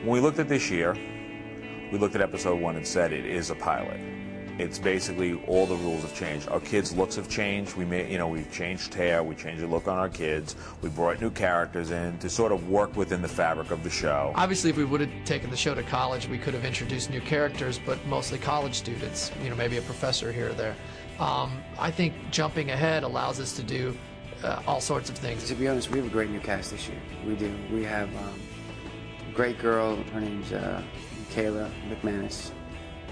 When we looked at this year, we looked at episode 1 and said it is a pilot. It's basically all the rules have changed. Our kids' looks have changed. We've changed hair, we changed the look on our kids. We brought new characters in to sort of work within the fabric of the show. Obviously, if we would have taken the show to college, we could have introduced new characters, but mostly college students, maybe a professor here or there. I think jumping ahead allows us to do all sorts of things. To be honest, we have a great new cast this year. We do. We have a great girl. Her name's Kayla McManus,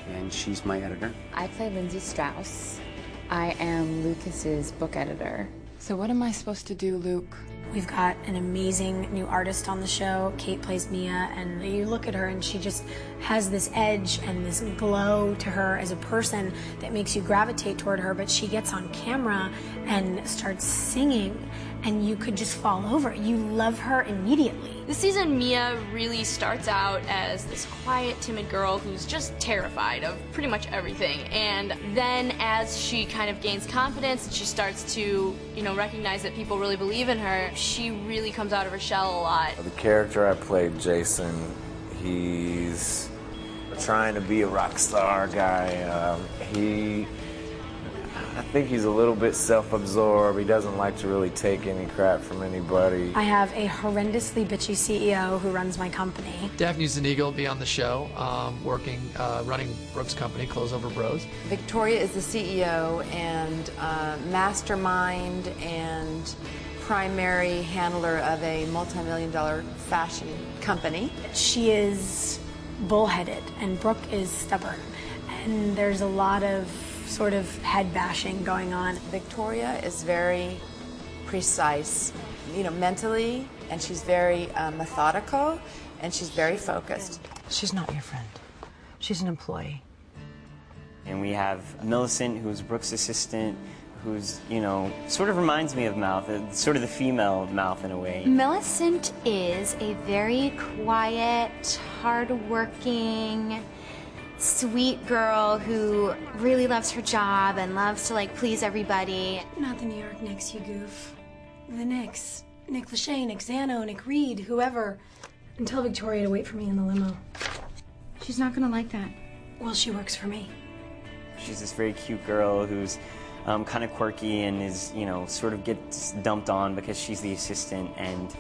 and she's my editor. I play Lindsay Strauss. I am Lucas's book editor. So what am I supposed to do, Luke? We've got an amazing new artist on the show. Kate plays Mia, and you look at her and she just has this edge and this glow to her as a person that makes you gravitate toward her, but she gets on camera and starts singing and you could just fall over. You love her immediately. This season, Mia really starts out as this quiet, timid girl who's just terrified of pretty much everything. And then as she kind of gains confidence and she starts to, recognize that people really believe in her, she really comes out of her shell a lot. The character I played, Jason, he's trying to be a rock star guy. I think he's a little bit self-absorbed. He doesn't like to really take any crap from anybody. I have a horrendously bitchy CEO who runs my company. Daphne Zuniga will be on the show, running Brooks' company, Close Over Bros. Victoria is the CEO and mastermind and primary handler of a multi-million-dollar fashion company. She is bullheaded and Brooke is stubborn. And there's a lot of sort of head bashing going on. Victoria is very precise, mentally, and she's very methodical, and she's very focused. She's not your friend. She's an employee. And we have Millicent, who's Brooke's assistant, who's, sort of reminds me of Mouth, sort of the female Mouth in a way. Millicent is a very quiet, hard-working, sweet girl who really loves her job and loves to please everybody. Not the New York Knicks, you goof. The Knicks. Nick Lachey, Nick Zano, Nick Reed, whoever. And tell Victoria to wait for me in the limo. She's not gonna like that. Well, she works for me. She's this very cute girl who's kind of quirky and is, sort of gets dumped on because she's the assistant, and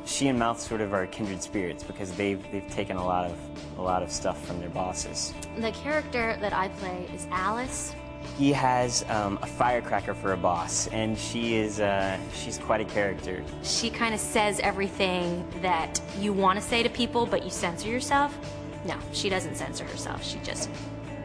she and Mouth sort of are kindred spirits because they've taken a lot of stuff from their bosses. The character that I play is Alice. He has a firecracker for a boss, and she's quite a character. She kind of says everything that you want to say to people, but you censor yourself. No, she doesn't censor herself. She just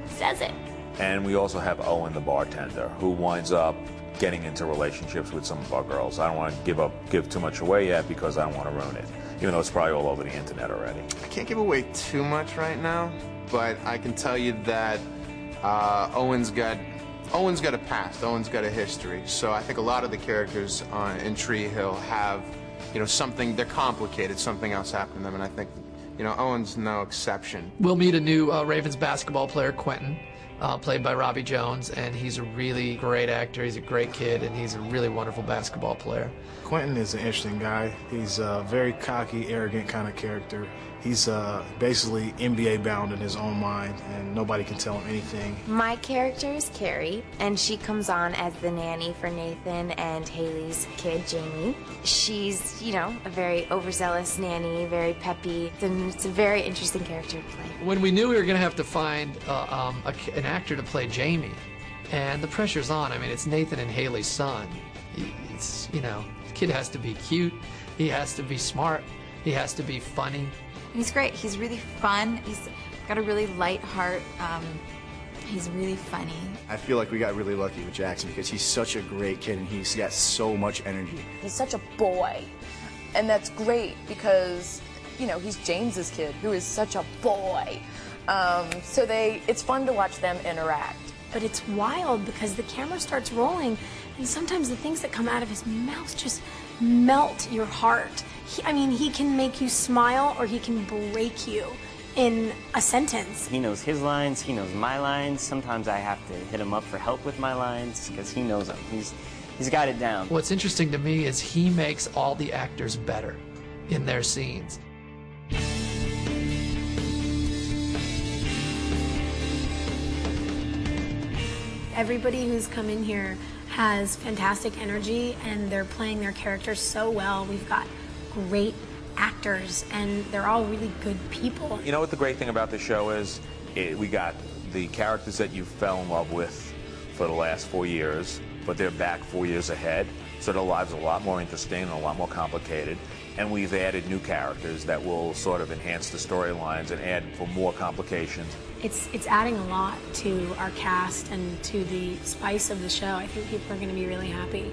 says it. And we also have Owen, the bartender, who winds up getting into relationships with some of our girls. I don't want to give too much away yet because I don't want to ruin it, even though it's probably all over the internet already. I can't give away too much right now, but I can tell you that Owen's got a past. Owen's got a history. So I think a lot of the characters in Tree Hill have, something. They're complicated. Something else happened to them, and I think, Owen's no exception. We'll meet a new Ravens basketball player, Quentin. Played by Robbie Jones, and he's a really great actor. He's a great kid, and he's a really wonderful basketball player. Quentin is an interesting guy. He's a very cocky, arrogant kind of character. He's basically NBA bound in his own mind, and nobody can tell him anything. My character is Carrie, and she comes on as the nanny for Nathan and Haley's kid, Jamie. She's, a very overzealous nanny, very peppy, and it's a very interesting character to play. When we knew we were going to have to find an actor to play Jamie, and the pressure's on. I mean, it's Nathan and Haley's son. It's, the kid has to be cute, he has to be smart, he has to be funny. He's great. He's really fun. He's got a really light heart. He's really funny. I feel like we got really lucky with Jackson because he's such a great kid and he's got so much energy. He's such a boy, and that's great because, he's James's kid, who is such a boy. So it's fun to watch them interact. But it's wild because the camera starts rolling, and sometimes the things that come out of his mouth just melt your heart. He can make you smile or he can break you in a sentence. He knows his lines, he knows my lines. Sometimes I have to hit him up for help with my lines because he knows them. He's got it down. What's interesting to me is he makes all the actors better in their scenes. Everybody who's come in here has fantastic energy, and they're playing their characters so well. We've got great actors, and they're all really good people. You know what the great thing about the show is? We got the characters that you fell in love with for the last 4 years, but they're back 4 years ahead, so their lives are a lot more interesting and a lot more complicated. And we've added new characters that will sort of enhance the storylines and add for more complications. It's adding a lot to our cast and to the spice of the show. I think people are going to be really happy.